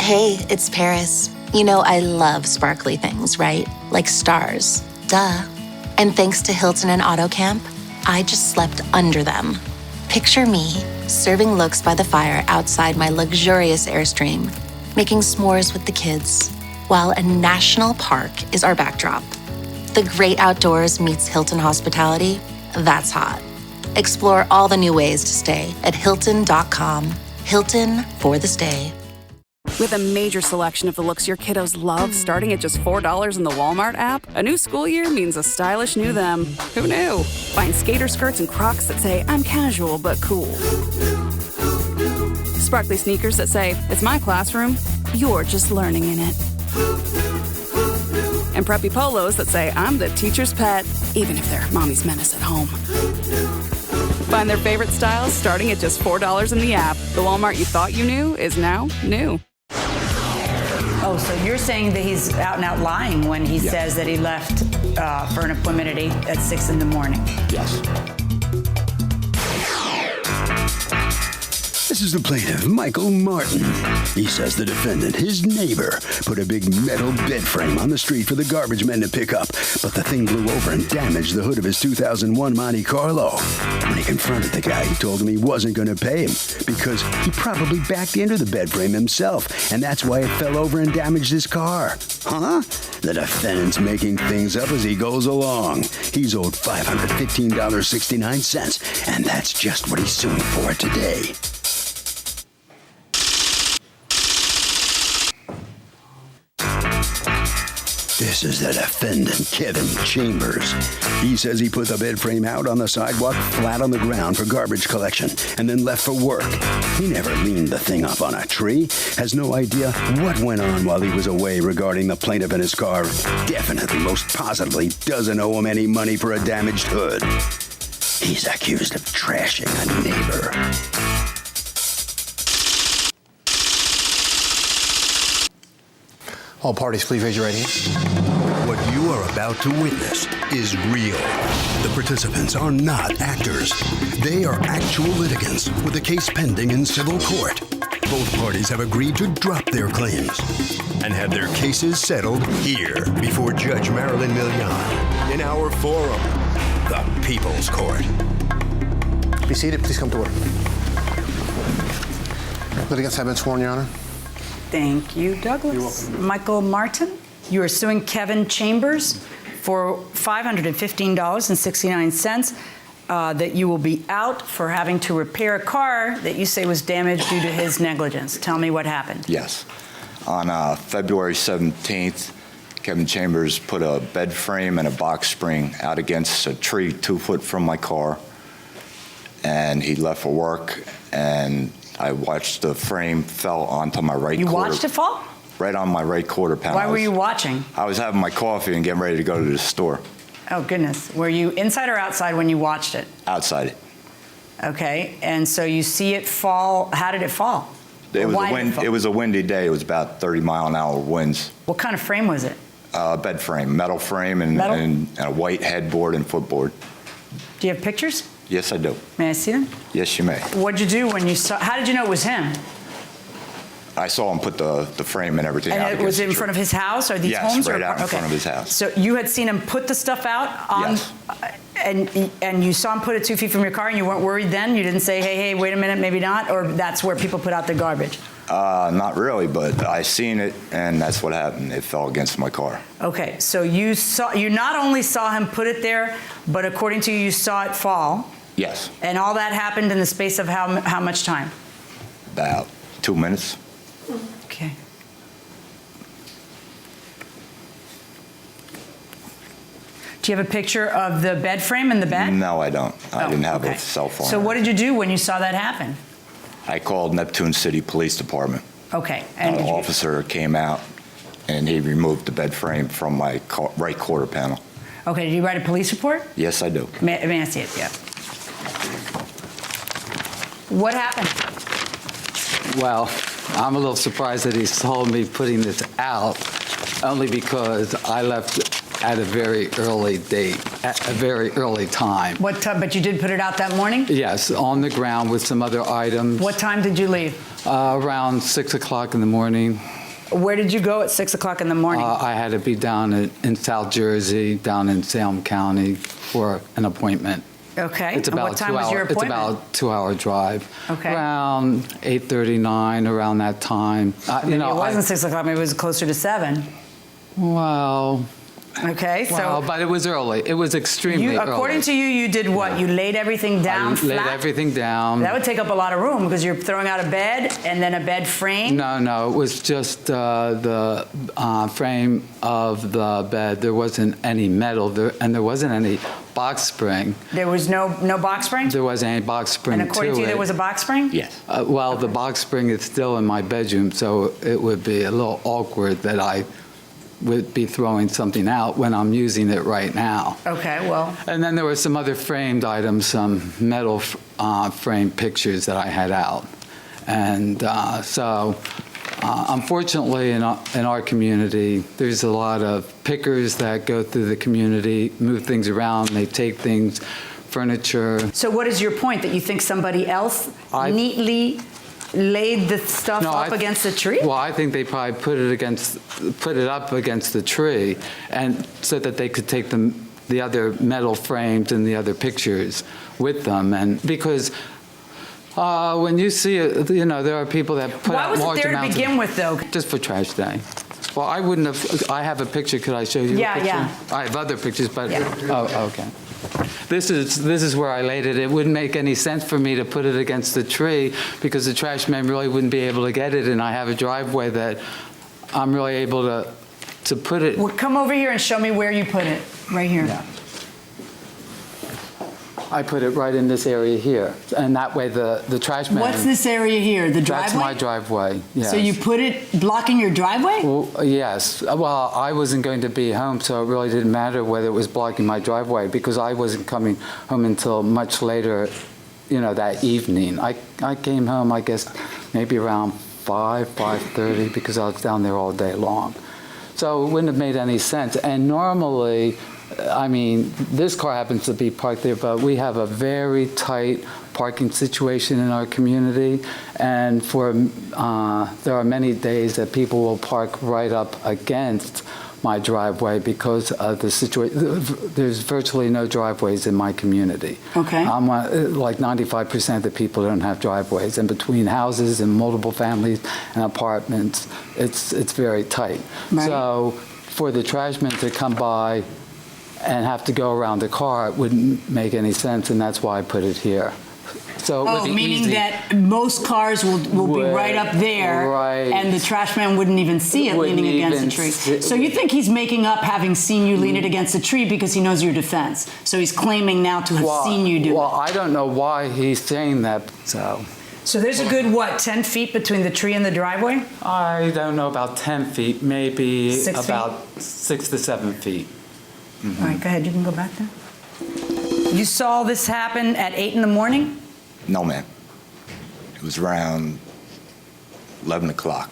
Hey, it's Paris. You know I love sparkly things, right? Like stars. Duh. And thanks to Hilton and AutoCamp, I just slept under them. Picture me, serving looks by the fire outside my luxurious Airstream, making s'mores with the kids, while a national park is our backdrop. The great outdoors meets Hilton hospitality. That's hot. Explore all the new ways to stay at Hilton.com. Hilton for the stay. With a major selection of the looks your kiddos love starting at just $4 in the Walmart app, a new school year means a stylish new them. Who knew? Find skater skirts and Crocs that say, I'm casual but cool. Sparkly sneakers that say, it's my classroom, you're just learning in it. And preppy polos that say, I'm the teacher's pet, even if they're mommy's menace at home. Find their favorite styles starting at just $4 in the app. The Walmart you thought you knew is now new. Oh, so you're saying that he's out and out lying when he says that he left for an appointment at 6 in the morning? Yes. This is the plaintiff, Michael Martin. He says the defendant, his neighbor, put a big metal bed frame on the street for the garbage men to pick up, but the thing blew over and damaged the hood of his 2001 Monte Carlo. When he confronted the guy, he told him he wasn't going to pay him because he probably backed into the bed frame himself, and that's why it fell over and damaged his car. Huh? The defendant's making things up as he goes along. He's owed $515.69, and that's just what he's suing for today. This is the defendant, Kevin Chambers. He says he put the bed frame out on the sidewalk flat on the ground for garbage collection and then left for work. He never leaned the thing up on a tree, has no idea what went on while he was away regarding the plaintiff and his car. Definitely, most positively, doesn't owe him any money for a damaged hood. He's accused of trashing a neighbor. All parties, please raise your right hand. What you are about to witness is real. The participants are not actors. They are actual litigants with a case pending in civil court. Both parties have agreed to drop their claims and have their cases settled here before Judge Marilyn Milian in our forum, the People's Court. Be seated. Please come to order. Litigants have been sworn, Your Honor. Thank you, Douglas. You're welcome. Michael Martin, you are suing Kevin Chambers for $515.69 that you will be out for having to repair a car that you say was damaged due to his negligence. Tell me what happened. Yes. On February 17th, Kevin Chambers put a bed frame and a box spring out against a tree 2 foot from my car, and he left for work, and I watched the frame fell onto my right quarter. You watched it fall? Right on my right quarter panel. Why were you watching? I was having my coffee and getting ready to go to the store. Oh, goodness. Were you inside or outside when you watched it? Outside it. Okay, and so you see it fall. How did it fall? It was a windy day. It was about 30-mile-an-hour winds. What kind of frame was it? Bed frame, metal frame, and a white headboard and footboard. Do you have pictures? Yes, I do. May I see them? Yes, you may. What'd you do when you saw? How did you know it was him? I saw him put the frame and everything out. And it was in front of his house, or these homes? Yes, right out in front of his house. So you had seen him put the stuff out on, yes. And you saw him put it 2 feet from your car, and you weren't worried then? You didn't say, hey, wait a minute, maybe not? Or that's where people put out their garbage? Not really, but I seen it, and that's what happened. It fell against my car. Okay, so you not only saw him put it there, but according to you saw it fall. Yes. And all that happened in the space of how much time? About 2 minutes. Okay. Do you have a picture of the bed frame and the bed? No, I don't. I didn't have a cell phone. So what did you do when you saw that happen? I called Neptune City Police Department. Okay. And an officer came out, and he removed the bed frame from my right quarter panel. Okay, did you write a police report? Yes, I do. May I see it? Yeah. What happened? Well, I'm a little surprised that he's told me putting this out, only because I left at a very early date, at a very early time. What time? But you did put it out that morning? Yes, on the ground with some other items. What time did you leave? Around 6 o'clock in the morning. Where did you go at 6 o'clock in the morning? I had to be down in South Jersey, down in Salem County for an appointment. Okay. It's And about what time was your appointment? It's about a 2-hour drive. Okay. Around 8:39, around that time. Maybe it wasn't 6 o'clock, maybe it was closer to 7. Well, Okay, so but it was early. It was extremely early. according to you, you did what? You laid everything down I flat? laid everything down. That would take up a lot of room because you're throwing out a bed and then a bed frame? No, it was just the frame of the bed. There wasn't any metal, and there wasn't any box spring. There was no box spring? There wasn't any box spring And according to you, there was a box spring? Yes. Well, the box spring is still in my bedroom, so it would be a little awkward that I would be throwing something out when I'm using it right now. Okay, well, And then there were some other framed items, some metal framed pictures that I had out. And unfortunately, in our community, there's a lot of pickers that go through the community, move things around, they take things, furniture. so what is your point? That you think somebody else neatly laid the stuff up against the tree? Well, I think they probably put it up against the tree, and so that they could take the other metal frames and the other pictures with them, and because when you see it, there are people that put Why out was large it there to amounts begin with, though? just for trash day. Well, I wouldn't have. I have a picture. Could I show you? Yeah, a picture? yeah. I have other pictures, but Yeah. oh, okay. This is where I laid it. It wouldn't make any sense for me to put it against the tree because the trash man really wouldn't be able to get it, and I have a driveway that I'm really able to put it. Well, come over here and show me where you put it. Right here. Yeah. I put it right in this area here, and that way the trash man. What's this area here? The driveway? That's my driveway. Yes. So you put it blocking your driveway? Well, yes. Well, I wasn't going to be home, so it really didn't matter whether it was blocking my driveway because I wasn't coming home until much later, that evening. I came home, I guess, maybe around 5:30 because I was down there all day long. So it wouldn't have made any sense. And normally, this car happens to be parked there, but we have a very tight parking situation in our community, and there are many days that people will park right up against my driveway because of the situation. There's virtually no driveways in my community. Okay. Like 95% of the people don't have driveways, and between houses and multiple families and apartments, it's very tight. Right. So for the trashman to come by and have to go around the car, it wouldn't make any sense, and that's why I put it here. So it would be meaning easy. that most cars will be right up there, right. and the trash man wouldn't even see it Wouldn't leaning against the even tree. So you think he's making up having seen you lean it against the tree because he knows your defense. So he's claiming now to have seen you do Well, it. I don't know why he's saying that, So there's a good, 10 feet between the tree and the driveway? I don't know about 10 feet, maybe 6 feet? about 6 to 7 feet. All right, go ahead. You can go back there. You saw this happen at 8 in the morning? No, ma'am. It was around 11 o'clock.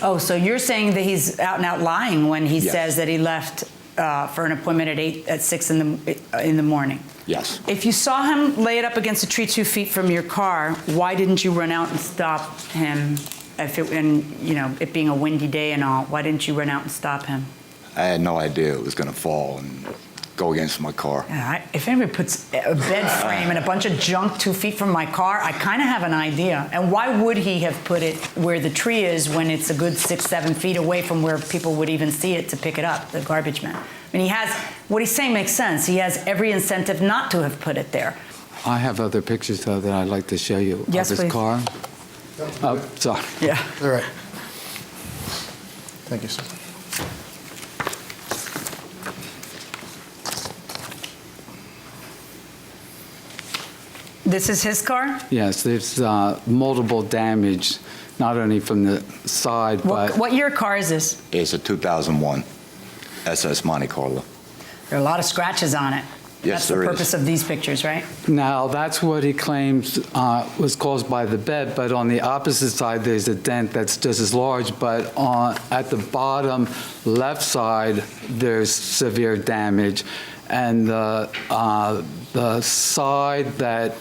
Oh, so you're saying that he's out and out lying when he Yes. says that he left for an appointment at 6 in the morning? Yes. If you saw him lay it up against a tree 2 feet from your car, why didn't you run out and stop him? It being a windy day and all, why didn't you run out and stop him? I had no idea it was going to fall and go against my car. If anybody puts a bed frame and a bunch of junk 2 feet from my car, I kind of have an idea. And why would he have put it where the tree is when it's a good 6, 7 feet away from where people would even see it to pick it up, the garbage man? I mean, what he's saying makes sense. He has every incentive not to have put it there. I have other pictures, though, that I'd like to show you Yes, of his please. car. Oh, sorry. Yeah. All right. Thank you, sir. This is his car? Yes, there's multiple damage, not only from the side, but... What year car is this? It's a 2001 SS Monte Carlo. There are a lot of scratches on it. Yes, That's the there is. purpose of these pictures, right? Now, that's what he claims was caused by the bed, but on the opposite side, there's a dent that's just as large, but at the bottom left side, there's severe damage. And the side that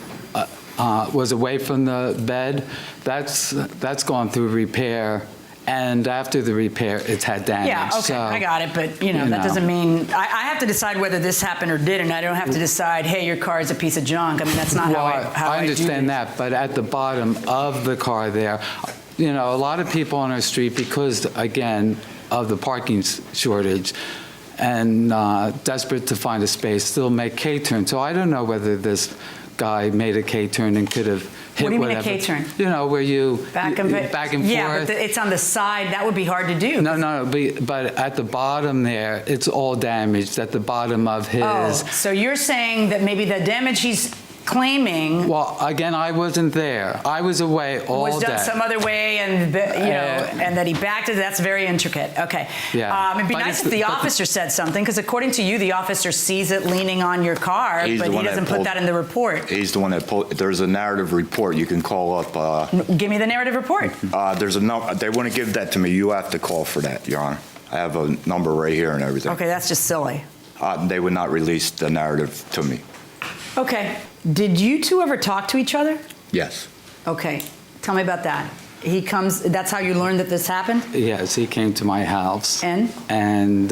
was away from the bed. That's gone through repair. And after the repair, it's had damage. Yeah, okay, So, I got it, but that doesn't mean, I have to decide whether this happened or didn't. I don't have to decide, hey, your car is a piece of junk. I mean, that's not well, how I understand do that, but at the bottom of the car there, a lot of people on our street, because, again, of the parking shortage, and desperate to find a space, still make K-turns. So I don't know whether this guy made a K-turn and could have hit What do you whatever. mean a K-turn? Where you back and forth. Yeah, but it's on the side. That would be hard to do. No, but at the bottom there, it's all damaged at the bottom of his. Oh, so you're saying that maybe the damage he's claiming. Well, again, I wasn't there. I was away all day. Was done some other way, and and that he backed it. That's very intricate. Okay. Yeah. It'd be nice if the officer said something, because according to you, the officer sees it leaning on your car, but he doesn't put that in the report. He's the one that pulled. There's a narrative report you can call up. Give me the narrative report. There's a number. They wouldn't give that to me. You have to call for that, Your Honor. I have a number right here and everything. Okay, that's just silly. They would not release the narrative to me. Okay. Did you two ever talk to each other? Yes. Okay. Tell me about that. He comes, that's how you learned that this happened? Yes, he came to my house. And? And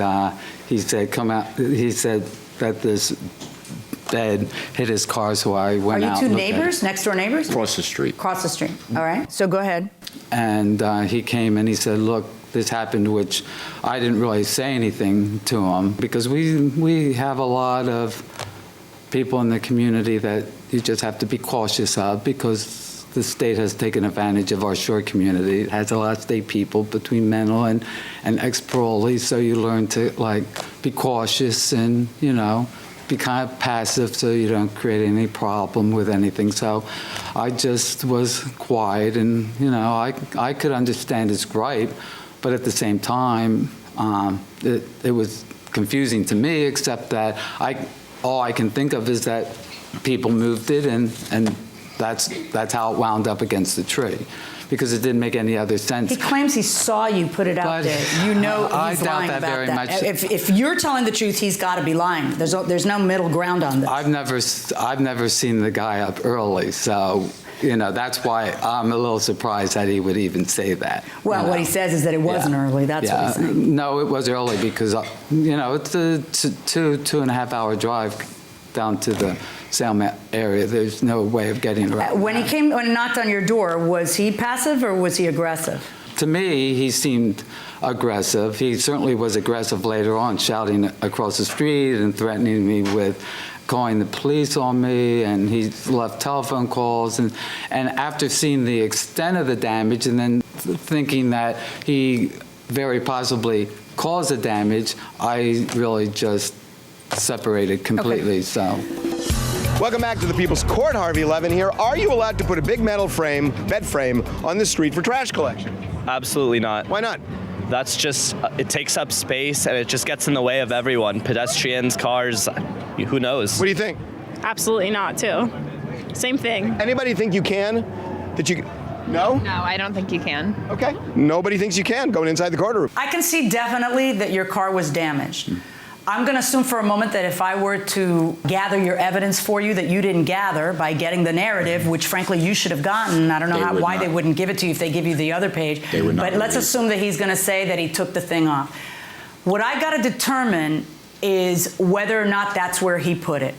he said, come out. He said that this bed hit his car, so I went out. Are you two neighbors, next door neighbors? Across the street. Across the street. All right. So go ahead. And he came and he said, look, this happened, which I didn't really say anything to him, because we have a lot of people in the community that you just have to be cautious of, because the state has taken advantage of our shore community. It has a lot of state people between mental and ex-parolees, so you learn to be cautious and, be kind of passive so you don't create any problem with anything. So I just was quiet, and, I could understand his gripe, but at the same time, it was confusing to me, except that all I can think of is that people moved it, and that's how it wound up against the tree, because it didn't make any other sense. He claims he saw you put it out there. I He's doubt lying that about very that. much. If you're telling the truth, he's got to be lying. There's no middle ground on this. I've never seen the guy up early, so that's why I'm a little surprised that he would even say that. Well, what he says is that it wasn't early. That's what he's saying. No, it was early because, it's a 2.5 hour drive down to the Salem area. There's no way of getting around. When he knocked on your door, was he passive or was he aggressive? To me, he seemed aggressive. He certainly was aggressive later on, shouting across the street and threatening me with calling the police on me, and he left telephone calls. And after seeing the extent of the damage and then thinking that he very possibly caused the damage, I really just separated completely. Okay. So. Welcome back to the People's Court. Harvey Levin here. Are you allowed to put a big metal frame, bed frame, on the street for trash collection? Absolutely not. Why not? That's just, it takes up space and it just gets in the way of everyone. Pedestrians, cars, who knows? What do you think? Absolutely not, too. Same thing. Anybody think you can? No? No, I don't think you can. Okay. Nobody thinks you can going inside the courtroom. I can see definitely that your car was damaged. I'm going to assume for a moment that if I were to gather your evidence for you that you didn't gather by getting the narrative, which frankly you should have gotten, I don't know why they wouldn't give it to you if they give you the other page, but let's assume that he's going to say that he took the thing off. What I got to determine is whether or not that's where he put it.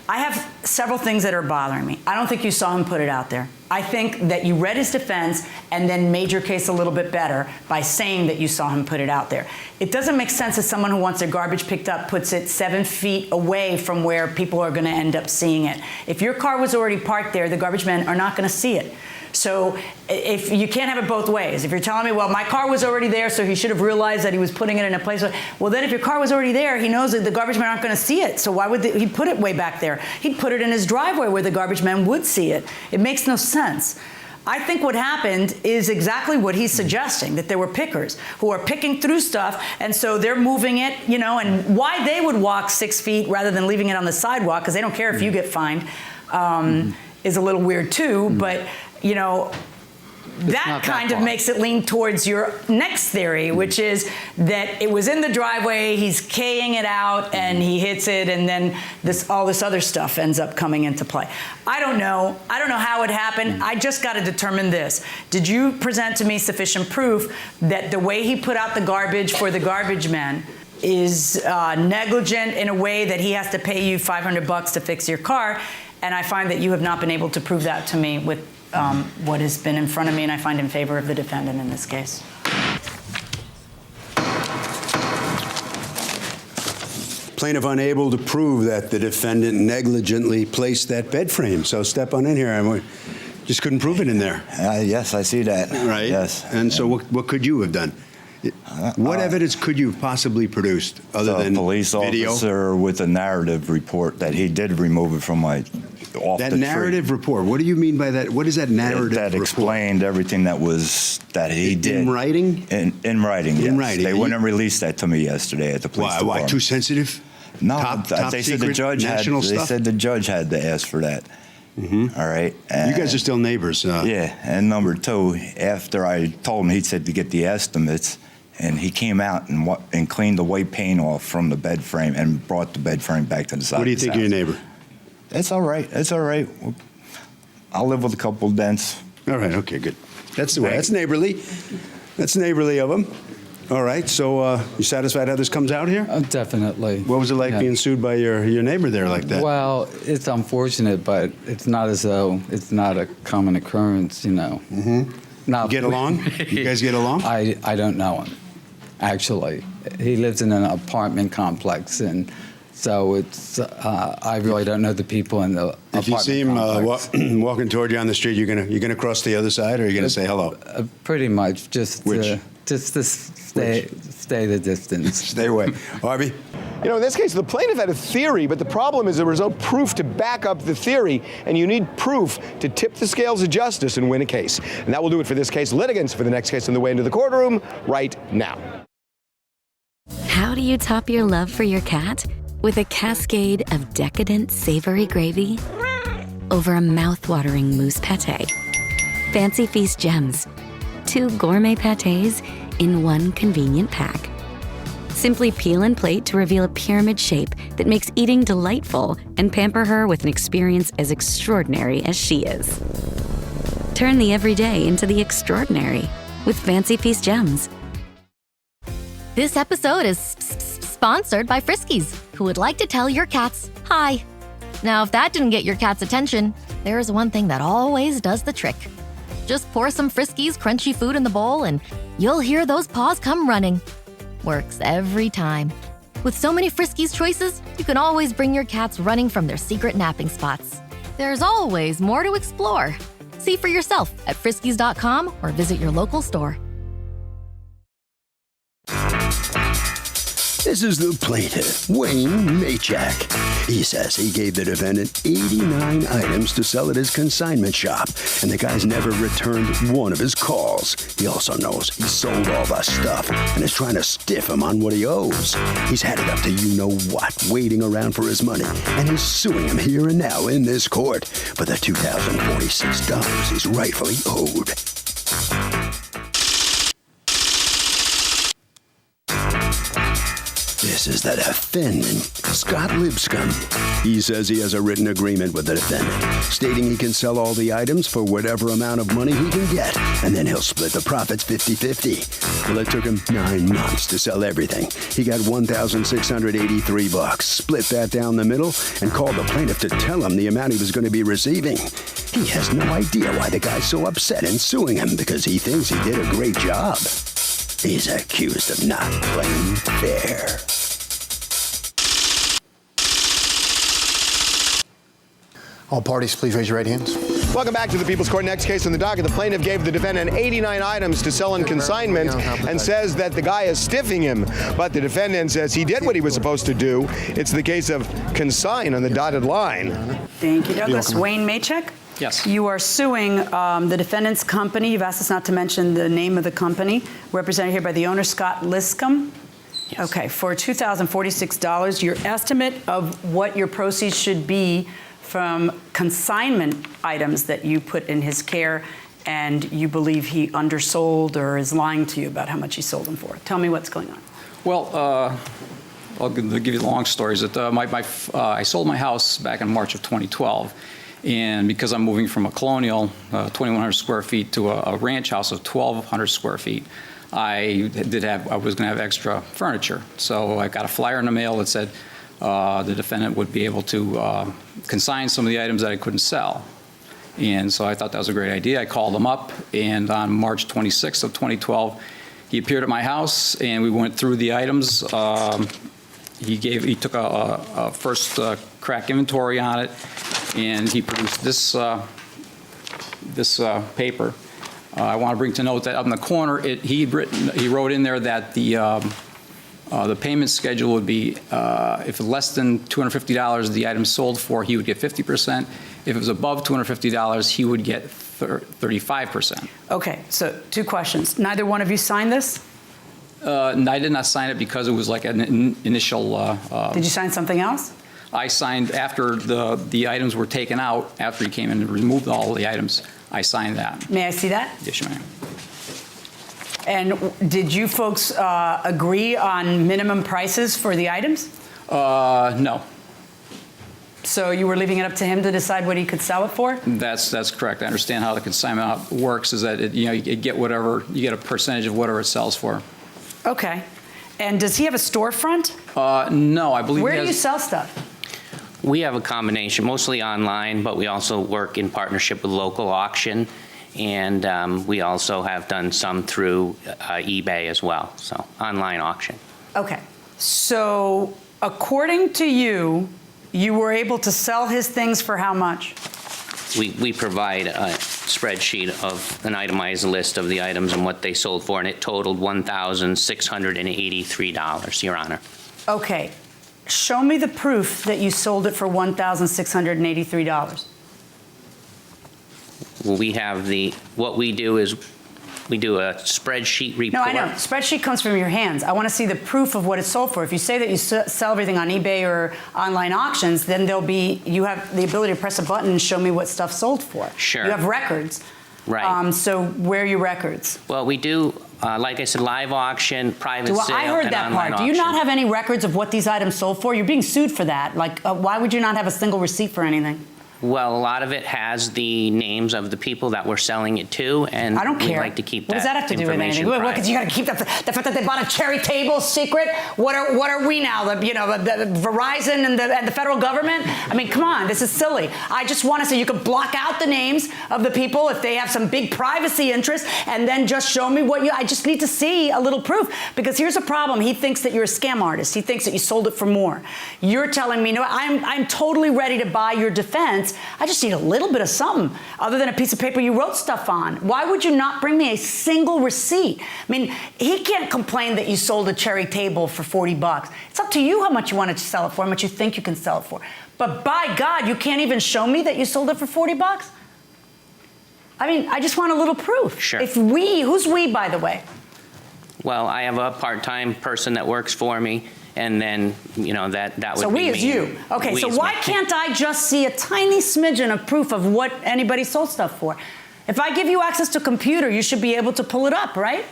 I have several things that are bothering me. I don't think you saw him put it out there. I think that you read his defense and then made your case a little bit better by saying that you saw him put it out there. It doesn't make sense that someone who wants their garbage picked up puts it 7 feet away from where people are going to end up seeing it. If your car was already parked there, the garbage men are not going to see it. So if you can't have it both ways. If you're telling me, well, my car was already there, so he should have realized that he was putting it in a place. Well, then if your car was already there, he knows that the garbage men aren't going to see it. So why would he put it way back there? He'd put it in his driveway where the garbage men would see it. It makes no sense. I think what happened is exactly what he's suggesting, that there were pickers who are picking through stuff, and so they're moving it, and why they would walk 6 feet rather than leaving it on the sidewalk, because they don't care if you get fined, is a little weird too, but, that kind of makes it lean towards your next theory, which is that it was in the driveway, he's K-ing it out, and he hits it, and then all this other stuff ends up coming into play. I don't know how it happened. I just got to determine this. Did you present to me sufficient proof that the way he put out the garbage for the garbage men is negligent in a way that he has to pay you $500 to fix your car? And I find that you have not been able to prove that to me with what has been in front of me, and I find in favor of the defendant in this case. Plaintiff unable to prove that the defendant negligently placed that bed frame. So step on in here, and we just couldn't prove it in there. Yes, I see that. Right. Yes. And so what could you have done? What evidence could you have possibly produced other than police video? Officer with a narrative report that he did remove it from my off that the narrative tree. report. What do you mean by that? What is that narrative that report? explained everything that he did. In writing? In writing, yes. In writing. They wouldn't release that to me yesterday at the police department. Why? Too sensitive? No, top they said secret, the judge national had. stuff? They said the judge had to ask for that. Mm-hmm. All right. You guys are still neighbors. Yeah. And number two, after I told him, he said to get the estimates, and he came out and cleaned the white paint off from the bed frame and brought the bed frame back to the side. What do you of his think of your neighbor? It's all right. It's all right. I'll live with a couple of dents. All right. Okay. Good. That's the way. That's neighborly. That's neighborly of him. All right. So you satisfied how this comes out here? Definitely. What was it like being sued by your neighbor there like that? Well, it's unfortunate, but it's not as though it's not a common occurrence, you know. Mm-hmm. Now, get along? You guys get along? I don't know him, actually. He lives in an apartment complex, and so it's I really don't know the people in the apartment If you see him walking toward you on the street, you're gonna cross the other side, or you're gonna say hello? Pretty much, just to stay the distance. Stay away. Harvey? You know, in this case, the plaintiff had a theory, but the problem is there was no proof to back up the theory, and you need proof to tip the scales of justice and win a case. And that will do it for this case. Litigants for the next case on the way into the courtroom right now. How do you top your love for your cat? With a cascade of decadent savory gravy over a mouth-watering mousse pâté. Fancy Feast gems. 2 gourmet pâtés in one convenient pack. Simply peel and plate to reveal a pyramid shape that makes eating delightful and pamper her with an experience as extraordinary as she is. Turn the everyday into the extraordinary with Fancy Feast gems. This episode is sponsored by Friskies, who would like to tell your cats hi. Now, if that didn't get your cat's attention, there is one thing that always does the trick. Just pour some Friskies crunchy food in the bowl and you'll hear those paws come running. Works every time. With so many Friskies choices, you can always bring your cats running from their secret napping spots. There's always more to explore. See for yourself at friskies.com or visit your local store. This is the plaintiff, Wayne Maychak. He says he gave the defendant 89 items to sell at his consignment shop, and the guy's never returned one of his calls. He also knows he sold all the stuff and is trying to stiff him on what he owes. He's had it up to you-know-what, waiting around for his money, and he's suing him here and now in this court for the $2,046 he's rightfully owed. This is the defendant, Scott Lipscomb. He says he has a written agreement with the defendant, stating he can sell all the items for whatever amount of money he can get, and then he'll split the profits 50-50. Well, it took him 9 months to sell everything. He got $1,683, split that down the middle, and called the plaintiff to tell him the amount he was going to be receiving. He has no idea why the guy's so upset and suing him, because he thinks he did a great job. He's accused of not playing fair. All parties, please raise your right hands. Welcome back to the People's Court. Next case on the docket. The plaintiff gave the defendant 89 items to sell in consignment and says that the guy is stiffing him. But the defendant says he did what he was supposed to do. It's the case of Consign on the dotted line. Thank you, Douglas. Wayne Maychak? Yes. You are suing the defendant's company. You've asked us not to mention the name of the company, represented here by the owner, Scott Lipscomb. Yes. Okay, for $2,046, your estimate of what your proceeds should be from consignment items that you put in his care and you believe he undersold or is lying to you about how much he sold them for. Tell me what's going on. Well, I'll give you the long stories. I sold my house back in March of 2012, and because I'm moving from a colonial 2,100 square feet to a ranch house of 1,200 square feet, I was going to have extra furniture. So I got a flyer in the mail that said the defendant would be able to consign some of the items that I couldn't sell. And so I thought that was a great idea. I called him up, and on March 26th of 2012, he appeared at my house, and we went through the items. He took a first crack inventory on it, and he produced this paper. I want to bring to note that up in the corner, he wrote in there that the payment schedule would be if less than $250 the item sold for, he would get 50%. If it was above $250, he would get 35%. Okay, so 2 questions. Neither one of you signed this? I did not sign it because it was like an initial. Did you sign something else? I signed after the items were taken out, after he came in and removed all the items. I signed that. May I see that? Yes, ma'am. And did you folks agree on minimum prices for the items? No. So you were leaving it up to him to decide what he could sell it for? That's correct. I understand how the consignment works. Is that you get a percentage of whatever it sells for. Okay. And does he have a storefront? No, I believe. Where do you sell stuff? We have a combination, mostly online, but we also work in partnership with local auction, and we also have done some through eBay as well, so online auction. Okay. So according to you, you were able to sell his things for how much? We provide a spreadsheet of an itemized list of the items and what they sold for, and it totaled $1,683, Your Honor. Okay. Show me the proof that you sold it for $1,683. Well, we have what we do is we do a spreadsheet report. No, I know. Spreadsheet comes from your hands. I want to see the proof of what it's sold for. If you say that you sell everything on eBay or online auctions, then you have the ability to press a button and show me what stuff sold for. Sure. You have records. Right. So where are your records? Well, we do, like I said, live auction, private sale, I heard and that online part. Do you auction. not have any records of what these items sold for? You're being sued for that. Like, why would you not have a single receipt for anything? Well, a lot of it has the names of the people that we're selling it to, and I don't care. we like to keep what does that have to do with anything? Because you got to keep the fact that they bought a cherry table secret. What are we now? The Verizon and the federal government? I mean, come on, this is silly. I just want to say you could block out the names of the people if they have some big privacy interest, and then just show me what you. I just need to see a little proof, because here's a problem. He thinks that you're a scam artist. He thinks that you sold it for more. You're telling me no. I'm totally ready to buy your defense. I just need a little bit of something other than a piece of paper you wrote stuff on. Why would you not bring me a single receipt? I mean, he can't complain that you sold a cherry table for $40. It's up to you how much you want to sell it for, how much you think you can sell it for. But by God, you can't even show me that you sold it for $40? I mean, I just want a little proof. Sure. Who's we, by the way? Well, I have a part-time person that works for me, and then, that would be me. So we is you. Okay, so why can't I just see a tiny smidgen of proof of what anybody sold stuff for? If I give you access to a computer, you should be able to pull it up, right?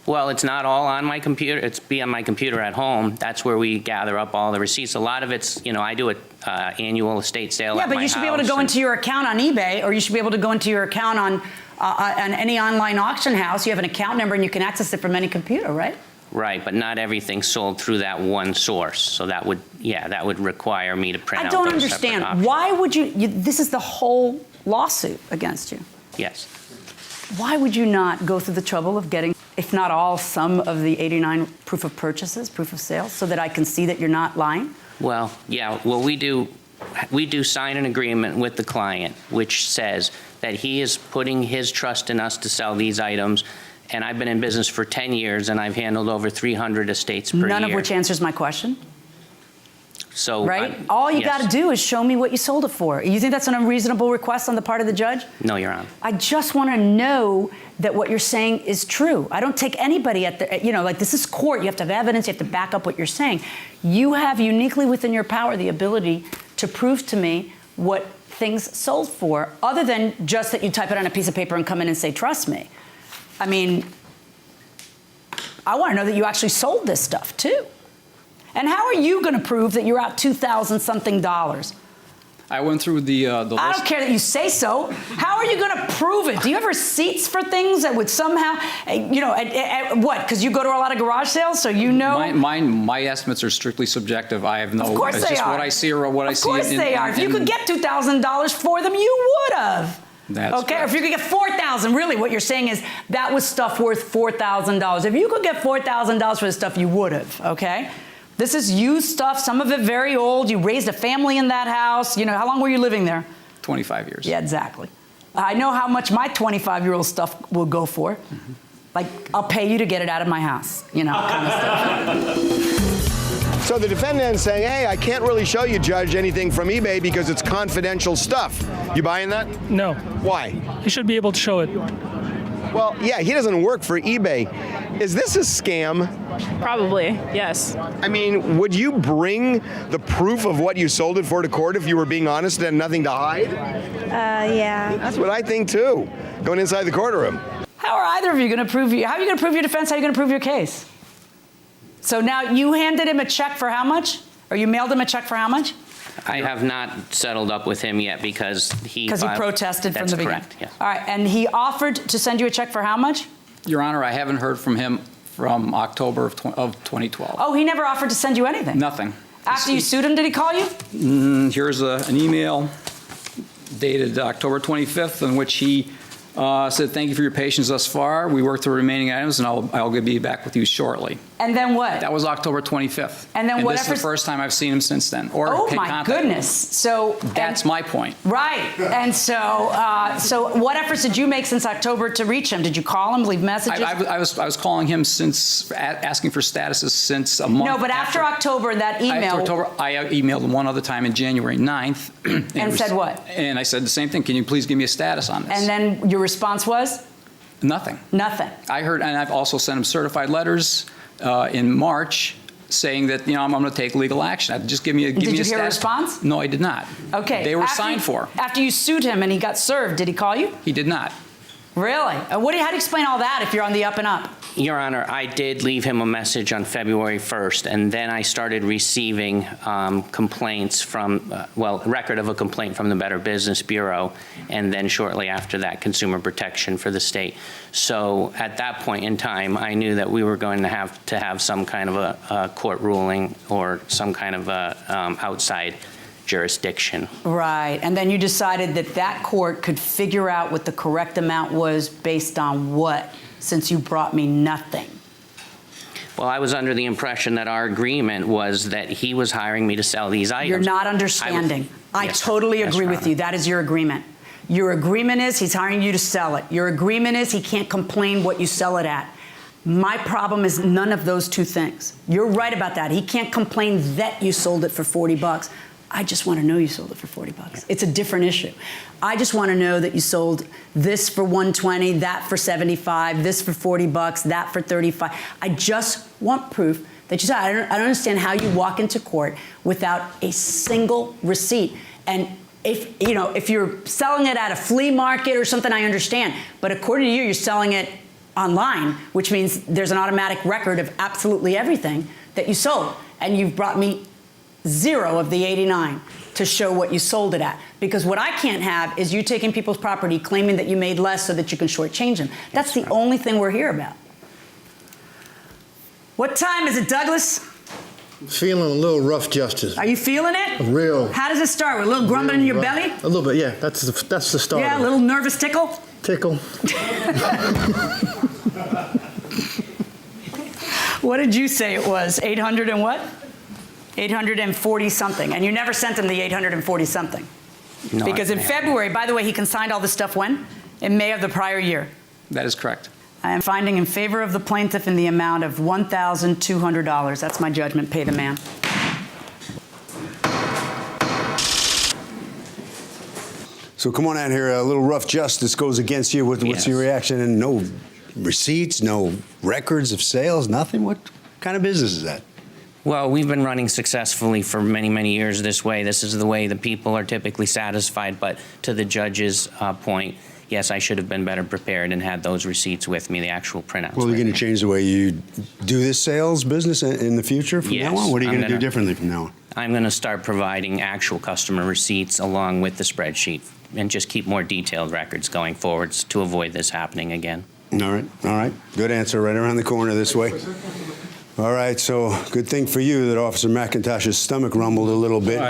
Well, it's not all on my computer. It's on my computer at home. That's where we gather up all the receipts. A lot of it's, I do an annual estate sale at my house. Yeah, but you should be able to go into your account on eBay, or you should be able to go into your account on any online auction house. You have an account number and you can access it from any computer, right? Right, but not everything's sold through that one source. So that would require me to print out those separate options. I don't understand. Why would you, this is the whole lawsuit against you. Yes. Why would you not go through the trouble of getting, if not all, some of the 89 proof of purchases, proof of sales, so that I can see that you're not lying? Well, yeah, we do sign an agreement with the client, which says that he is putting his trust in us to sell these items. And I've been in business for 10 years, and I've handled over 300 estates per year. None of which answers my question. So, right? All you got to do is show me what you sold it for. You think that's an unreasonable request on the part of the judge? No, Your Honor. I just want to know that what you're saying is true. I don't take anybody at the, like this is court. You have to have evidence. You have to back up what you're saying. You have uniquely within your power the ability to prove to me what things sold for, other than just that you type it on a piece of paper and come in and say, trust me. I mean, I want to know that you actually sold this stuff too. And how are you going to prove that you're out $2,000-something? I went through the list. I don't care that you say so. How are you going to prove it? Do you have receipts for things that would somehow, what? Because you go to a lot of garage sales, so you know. My estimates are strictly subjective. I have no. Of course it's they just are. what I see or what I see. Of course they are. If you could get $2,000 for them, you would have. That's okay. correct. Or if you could get $4,000, really, what you're saying is that was stuff worth $4,000. If you could get $4,000 for the stuff, you would have. Okay. This is used stuff, some of it very old. You raised a family in that house. You know, how long were you living there? 25 years. Yeah, exactly. I know how much my 25-year-old stuff will go for. Mm-hmm. Like, I'll pay you to get it out of my house, you know, kind of stuff. So the defendant's saying, hey, I can't really show you, Judge, anything from eBay because it's confidential stuff. You buying that? No. Why? He should be able to show it. Well, yeah, he doesn't work for eBay. Is this a scam? Probably, yes. I mean, would you bring the proof of what you sold it for to court if you were being honest and had nothing to hide? Yeah. That's what I think too, going inside the courtroom. How are either of you going to prove how are you going to prove your defense? How are you going to prove your case? So now you handed him a check for how much? Or you mailed him a check for how much? I have not settled up with him yet because he protested from the beginning. That's correct, yes. All right, and he offered to send you a check for how much? Your Honor, I haven't heard from him from October of 2012. Oh, he never offered to send you anything? Nothing. After you sued him, did he call you? Here's an email dated October 25th in which he said, thank you for your patience thus far. We worked through the remaining items, and I'll be back with you shortly. And then what? That was October 25th. And then this is the first time I've seen him since then. Oh, my goodness. So that's my point. Right. And so what efforts did you make since October to reach him? Did you call him, leave messages? I was calling him since, asking for statuses since a month. No, but after October, that email. I emailed him one other time in January 9th. And said what? And I said the same thing. Can you please give me a status on this? And then your response was? Nothing. Nothing. I heard, and I've also sent him certified letters in March saying that, I'm going to take legal action. Just give me a status. Did you hear a response? No, I did not. Okay. They were signed for. After you sued him and he got served, did he call you? He did not. Really? How do you explain all that if you're on the up and up? Your Honor, I did leave him a message on February 1st, and then I started receiving complaints from, record of a complaint from the Better Business Bureau, and then shortly after that, Consumer Protection for the state. So at that point in time, I knew that we were going to have some kind of a court ruling or some kind of a outside jurisdiction. Right, and then you decided that court could figure out what the correct amount was based on what, since you brought me nothing? Well, I was under the impression that our agreement was that he was hiring me to sell these items. You're not understanding. I totally agree with you. That is your agreement. Your agreement is he's hiring you to sell it. Your agreement is he can't complain what you sell it at. My problem is none of those two things. You're right about that. He can't complain that you sold it for $40. I just want to know you sold it for $40. It's a different issue. I just want to know that you sold this for $120, that for $75, this for $40, that for $35. I just want proof that you said. I don't understand how you walk into court without a single receipt. And if you're selling it at a flea market or something, I understand. But according to you, you're selling it online, which means there's an automatic record of absolutely everything that you sold. And you've brought me 0 of the 89 to show what you sold it at. Because what I can't have is you taking people's property, claiming that you made less so that you can shortchange them. That's the only thing we're here about. What time is it, Douglas? Feeling a little rough justice. Are you feeling it? Real. How does it start? With a little grumbling in your belly? A little bit, yeah. That's the start. Yeah, a little nervous tickle? Tickle. What did you say it was? 800 and what? 840 something. And you never sent him the 840 something. No, because in February, by the way, he consigned all this stuff when? In May of the prior year. That is correct. I am finding in favor of the plaintiff in the amount of $1,200. That's my judgment. Pay the man. So come on out here. A little rough justice goes against you. What's your reaction? And no receipts, no records of sales, nothing? What kind of business is that? Well, we've been running successfully for many, many years this way. This is the way the people are typically satisfied. But to the judge's point, yes, I should have been better prepared and had those receipts with me, the actual printouts. Well, you're going to change the way you do this sales business in the future from now on? What are you going to do differently from now on? I'm going to start providing actual customer receipts along with the spreadsheet and just keep more detailed records going forwards to avoid this happening again. All right. Good answer. Right around the corner this way. All right, so good thing for you that Officer McIntosh's stomach rumbled a little bit.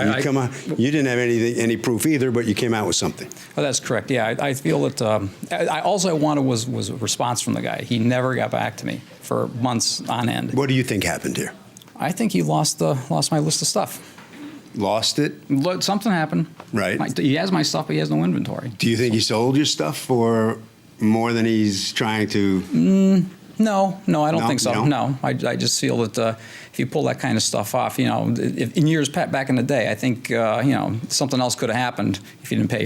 You didn't have any proof either, but you came out with something. Oh, that's correct. Yeah, I feel that all I wanted was a response from the guy. He never got back to me for months on end. What do you think happened here? I think he lost my list of stuff. Lost it? Something happened. Right. He has my stuff, but he has no inventory. Do you think he sold your stuff for more than he's trying to? No, I don't think so. No, I just feel that if you pull that kind of stuff off, in years back in the day, I think something else could have happened if you didn't pay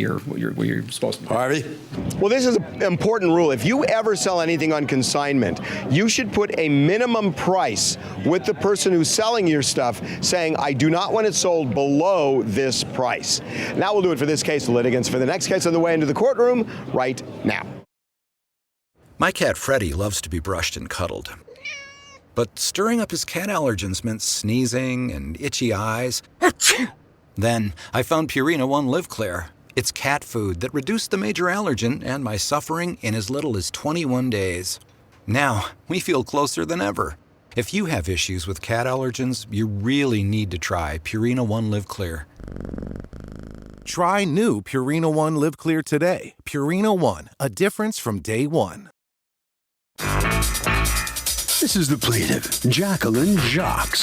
what you're supposed to pay. Harvey? Well, this is an important rule. If you ever sell anything on consignment, you should put a minimum price with the person who's selling your stuff, saying, I do not want it sold below this price. And that will do it for this case. The litigants for the next case on the way into the courtroom right now. My cat Freddie loves to be brushed and cuddled. But stirring up his cat allergens meant sneezing and itchy eyes. Then I found Purina One Live Clear. It's cat food that reduced the major allergen and my suffering in as little as 21 days. Now, we feel closer than ever. If you have issues with cat allergens, you really need to try Purina One Live Clear. Try new Purina One Live Clear today. Purina One, a difference from day one. This is the plaintiff, Jacqueline Jacques.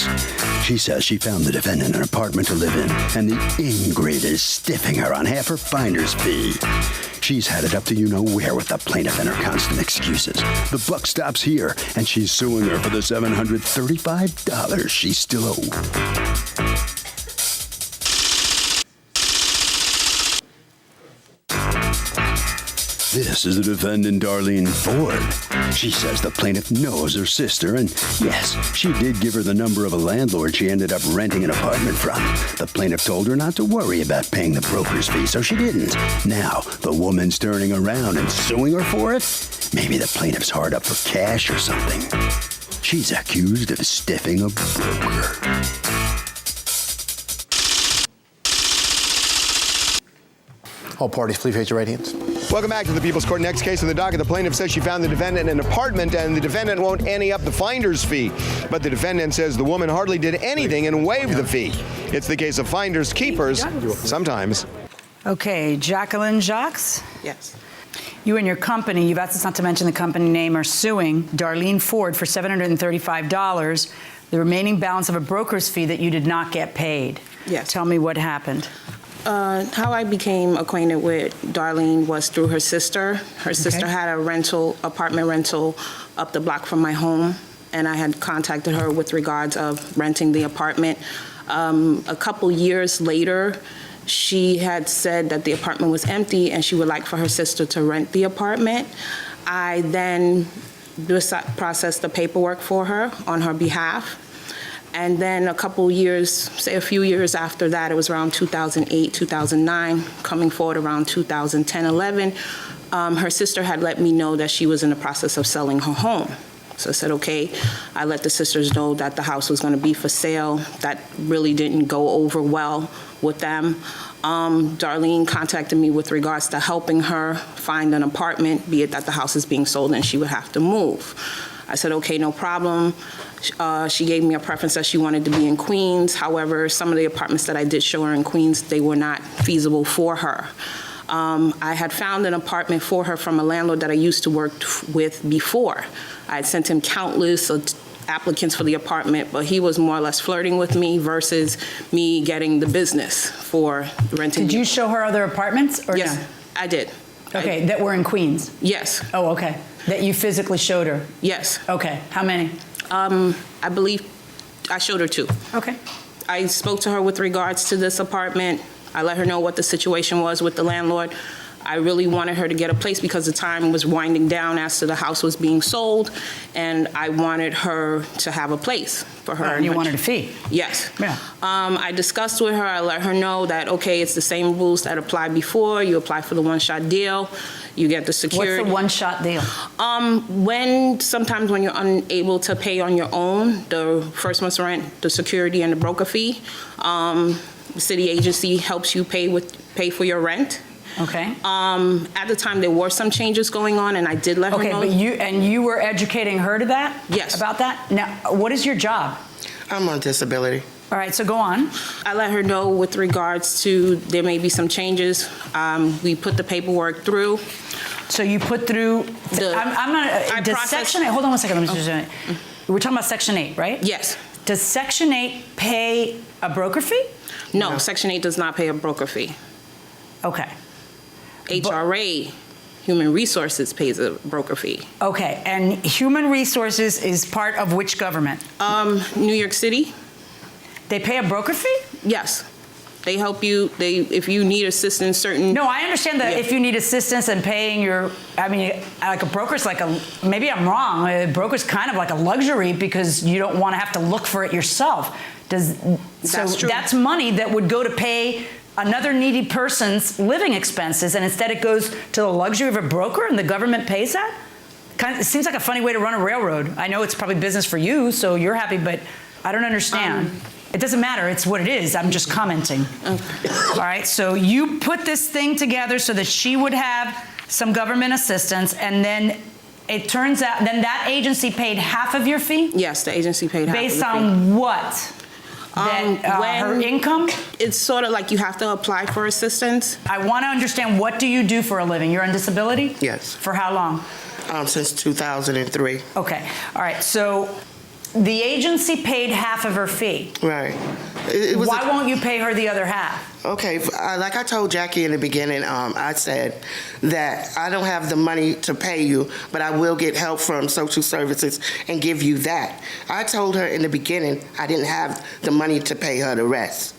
She says she found the defendant an apartment to live in, and the ingrate is stiffing her on half her finder's fee. She's had it up to you-know-where with the plaintiff and her constant excuses. The buck stops here, and she's suing her for the $735 she still owes. This is the defendant, Darlene Ford. She says the plaintiff knows her sister, and yes, she did give her the number of a landlord she ended up renting an apartment from. The plaintiff told her not to worry about paying the broker's fee, so she didn't. Now, the woman's turning around and suing her for it? Maybe the plaintiff's hard up for cash or something. She's accused of stiffing a broker. All parties, please raise your right hands. Welcome back to the People's Court. Next case on the docket. The plaintiff says she found the defendant in an apartment, and the defendant won't ante up the finder's fee. But the defendant says the woman hardly did anything and waived the fee. It's the case of finders keepers, sometimes. Okay, Jacqueline Jacques? Yes. You and your company, you've asked us not to mention the company name, are suing Darlene Ford for $735, the remaining balance of a broker's fee that you did not get paid. Yes. Tell me what happened. How I became acquainted with Darlene was through her sister. Her sister had a apartment rental up the block from my home, and I had contacted her with regards of renting the apartment. A couple years later, she had said that the apartment was empty and she would like for her sister to rent the apartment. I then processed the paperwork for her on her behalf. And then a couple years, say a few years after that, it was around 2008, 2009, coming forward around 2010, 11, her sister had let me know that she was in the process of selling her home. So I said, okay. I let the sisters know that the house was going to be for sale. That really didn't go over well with them. Darlene contacted me with regards to helping her find an apartment, be it that the house is being sold and she would have to move. I said, okay, no problem. She gave me a preference that she wanted to be in Queens. However, some of the apartments that I did show her in Queens, they were not feasible for her. I had found an apartment for her from a landlord that I used to work with before. I had sent him countless applicants for the apartment, but he was more or less flirting with me versus me getting the business for renting. Did you show her other apartments? Or yes, no? I did. Okay, that were in Queens? Yes. Oh, okay. That you physically showed her? Yes. Okay, how many? I believe I showed her 2. Okay. I spoke to her with regards to this apartment. I let her know what the situation was with the landlord. I really wanted her to get a place because the time was winding down as to the house was being sold, and I wanted her to have a place for her. And you wanted a fee? Yes. Yeah. I discussed with her, I let her know that, okay, it's the same rules that applied before. You apply for the one-shot deal, you get the security. What's the one-shot deal? Sometimes when you're unable to pay on your own, the first month's rent, the security, and the broker fee, the city agency helps you pay for your rent. Okay. At the time, there were some changes going on, and I did let her know. Okay, but you were educating her to that? Yes. About that? Now, what is your job? I'm on disability. All right, so go on. I let her know with regards to there may be some changes. We put the paperwork through. So you put through, I'm not, does Section 8, hold on one second, let me just, we're talking about Section 8, right? Yes. Does Section 8 pay a broker fee? No, Section 8 does not pay a broker fee. Okay. HRA, Human Resources, pays a broker fee. Okay, and Human Resources is part of which government? New York City. They pay a broker fee? Yes. They help you, if you need assistance, certain... No, I understand that if you need assistance in paying your, I mean, like a broker's like maybe I'm wrong, a broker's kind of like a luxury because you don't want to have to look for it yourself. That's true. That's money that would go to pay another needy person's living expenses, and instead it goes to the luxury of a broker and the government pays that? It seems like a funny way to run a railroad. I know it's probably business for you, so you're happy, but I don't understand. It doesn't matter, it's what it is, I'm just commenting. Okay. All right, so you put this thing together so that she would have some government assistance, and then it turns out, then that agency paid half of your fee? Yes, the agency paid half of the fee. Based on what? Her income? It's sort of like you have to apply for assistance. I want to understand, what do you do for a living? You're on disability? Yes. For how long? Since 2003. Okay, all right, so the agency paid half of her fee. Right. Why won't you pay her the other half? Okay, like I told Jackie in the beginning, I said that I don't have the money to pay you, but I will get help from social services and give you that. I told her in the beginning I didn't have the money to pay her the rest.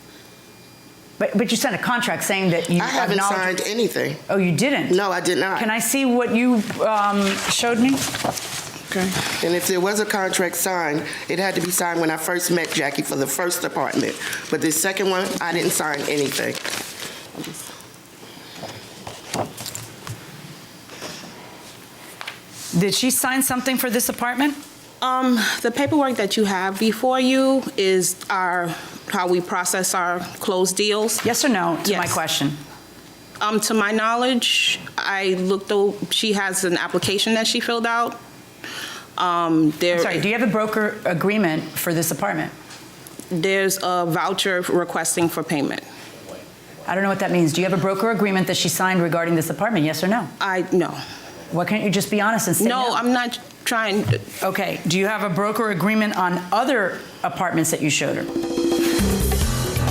But you sent a contract saying that you I haven't signed anything. Oh, you didn't? No, I did not. Can I see what you showed me? Okay. And if there was a contract signed, it had to be signed when I first met Jackie for the first apartment. But this second one, I didn't sign anything. Did she sign something for this apartment? The paperwork that you have before you is how we process our closed deals. Yes or no to my question? To my knowledge, I looked over, she has an application that she filled out. I'm sorry, do you have a broker agreement for this apartment? There's a voucher requesting for payment. I don't know what that means. Do you have a broker agreement that she signed regarding this apartment, yes or no? No. Why can't you just be honest and say no? No, I'm not trying. Okay, do you have a broker agreement on other apartments that you showed her?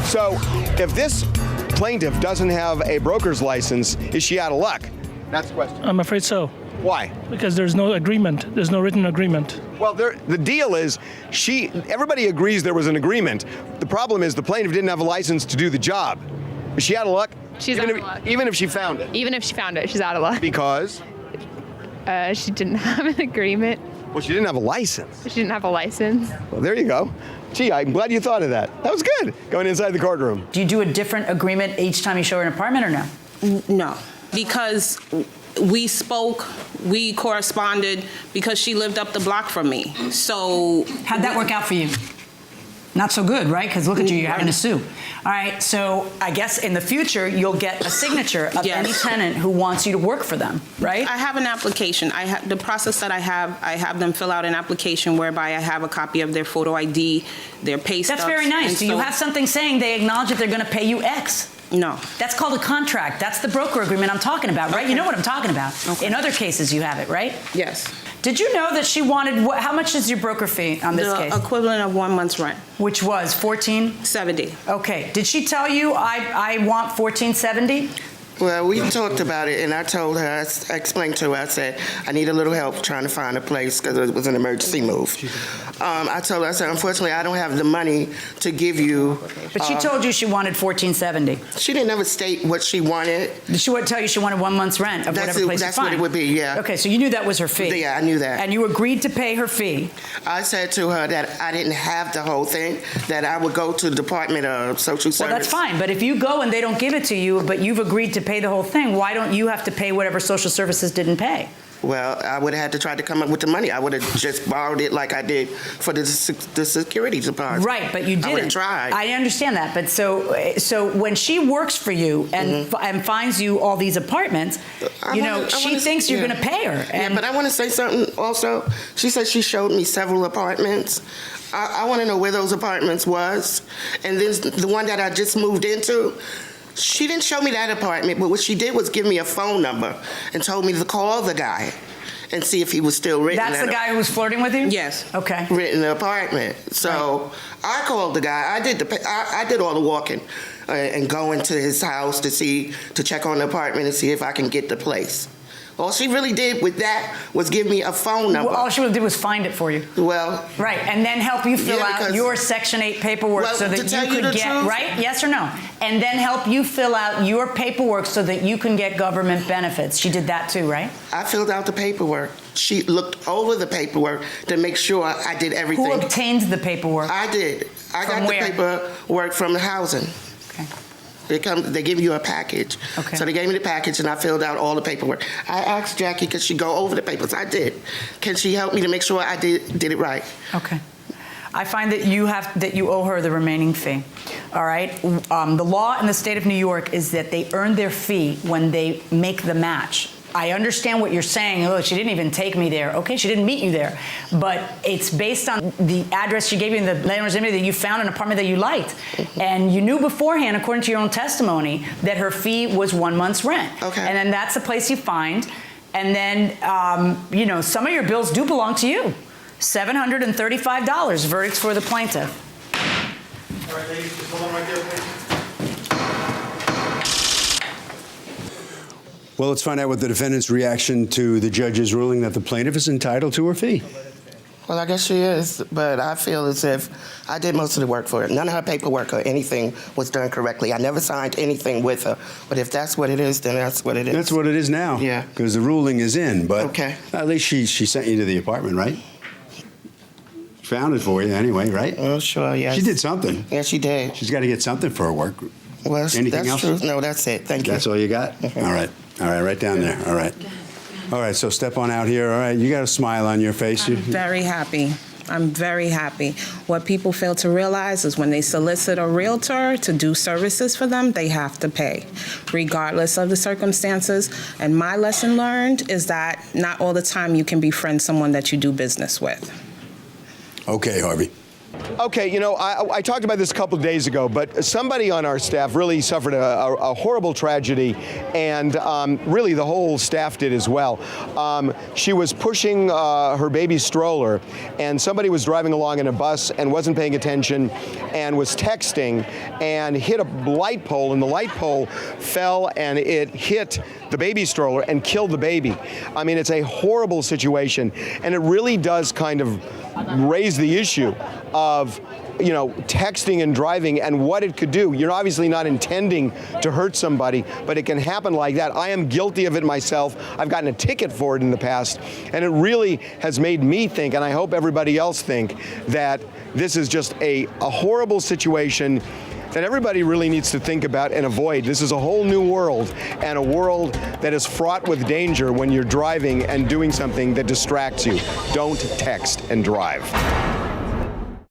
So, if this plaintiff doesn't have a broker's license, is she out of luck? That's the question. I'm afraid so. Why? Because there's no agreement. There's no written agreement. Well, the deal is, everybody agrees there was an agreement. The problem is the plaintiff didn't have a license to do the job. Is she out of luck? She's out of luck. Even if she found it? Even if she found it, she's out of luck. Because? She didn't have an agreement. Well, she didn't have a license. She didn't have a license. Well, there you go. Gee, I'm glad you thought of that. That was good, going inside the courtroom. Do you do a different agreement each time you show her an apartment or no? No, because we spoke, we corresponded, because she lived up the block from me. So how'd that work out for you? Not so good, right? Because look at you, you're having to sue. All right, so I guess in the future, you'll get a signature of any tenant who wants you to work for them, right? I have an application. The process that I have them fill out an application whereby I have a copy of their photo ID, their pay stubs. That's very nice. Do you have something saying they acknowledge that they're going to pay you X? No. That's called a contract. That's the broker agreement I'm talking about, right? Okay. You know what I'm talking about. Okay. In other cases, you have it, right? Yes. Did you know that she wanted, how much is your broker fee on this case? The equivalent of 1 month's rent. Which was $14.70. Okay. Did she tell you, I want $14.70? Well, we talked about it, and I told her, I explained to her, I said, I need a little help trying to find a place because it was an emergency move. I told her, I said, unfortunately, I don't have the money to give you. But she told you she wanted $1,470. She didn't ever state what she wanted. She would tell you she wanted 1 month's rent of whatever place you That's find. what it would be, yeah. Okay, so you knew that was her fee. Yeah, I knew that. And you agreed to pay her fee. I said to her that I didn't have the whole thing, that I would go to the Department of Social Service. Well, that's fine, but if you go and they don't give it to you, but you've agreed to pay the whole thing, why don't you have to pay whatever social services didn't pay? Well, I would have had to try to come up with the money. I would have just borrowed it like I did for the security deposit. Right, but you didn't. I would have tried. I understand that, but so when she works for you and and finds you all these apartments, she thinks you're going to pay her. Yeah, but I want to say something also. She said she showed me several apartments. I want to know where those apartments was, and then the one that I just moved into. She didn't show me that apartment, but what she did was give me a phone number and told me to call the guy and see if he was still renting. That's the guy who was flirting with you? Yes. Okay. Renting the apartment. So I called the guy. I did all the walking and going to his house to check on the apartment and see if I can get the place. All she really did with that was give me a phone number. Well, all she really did was find it for you. Well. Right, and then help you fill out your Section 8 paperwork so that you could get, right? Yes or no? And then help you fill out your paperwork so that you can get government benefits. She did that too, right? I filled out the paperwork. She looked over the paperwork to make sure I did everything. Who obtained the paperwork? I did. I got the paperwork from the housing. Okay. They give you a package. Okay. So they gave me the package and I filled out all the paperwork. I asked Jackie, could she go over the papers? I did. Can she help me to make sure I did it right? Okay. I find that you owe her the remaining fee. All right. The law in the state of New York is that they earn their fee when they make the match. I understand what you're saying. Oh, she didn't even take me there. Okay, she didn't meet you there. But it's based on the address she gave you in the landlord's image that you found an apartment that you liked. And you knew beforehand, according to your own testimony, that her fee was 1 month's rent. Okay. And then that's the place you find. And then, some of your bills do belong to you. $735, verdicts for the plaintiff. All right, ladies, just hold on right there, please. Well, let's find out what the defendant's reaction to the judge's ruling that the plaintiff is entitled to her fee. Well, I guess she is, but I feel as if I did most of the work for her. None of her paperwork or anything was done correctly. I never signed anything with her. But if that's what it is, then that's what it is. That's what it is now. Yeah. Because the ruling is in. But okay. At least she sent you to the apartment, right? Found it for you anyway, right? Oh, sure, yes. She did something. Yeah, she did. She's got to get something for her work. Well, anything that's else? True. No, that's it. Thank you. That's all you got? All right. All right, right down there. All right. All right, so step on out here. All right, you got a smile on your face. I'm very happy. I'm very happy. What people fail to realize is when they solicit a realtor to do services for them, they have to pay, regardless of the circumstances. And my lesson learned is that not all the time you can befriend someone that you do business with. Okay, Harvey. Okay, I talked about this a couple of days ago, but somebody on our staff really suffered a horrible tragedy, and really the whole staff did as well. She was pushing her baby stroller, and somebody was driving along in a bus and wasn't paying attention and was texting and hit a light pole, and the light pole fell and it hit the baby stroller and killed the baby. I mean, it's a horrible situation, and it really does kind of raise the issue of texting and driving and what it could do. You're obviously not intending to hurt somebody, but it can happen like that. I am guilty of it myself. I've gotten a ticket for it in the past, and it really has made me think, and I hope everybody else think, that this is just a horrible situation that everybody really needs to think about and avoid. This is a whole new world, and a world that is fraught with danger when you're driving and doing something that distracts you. Don't text and drive.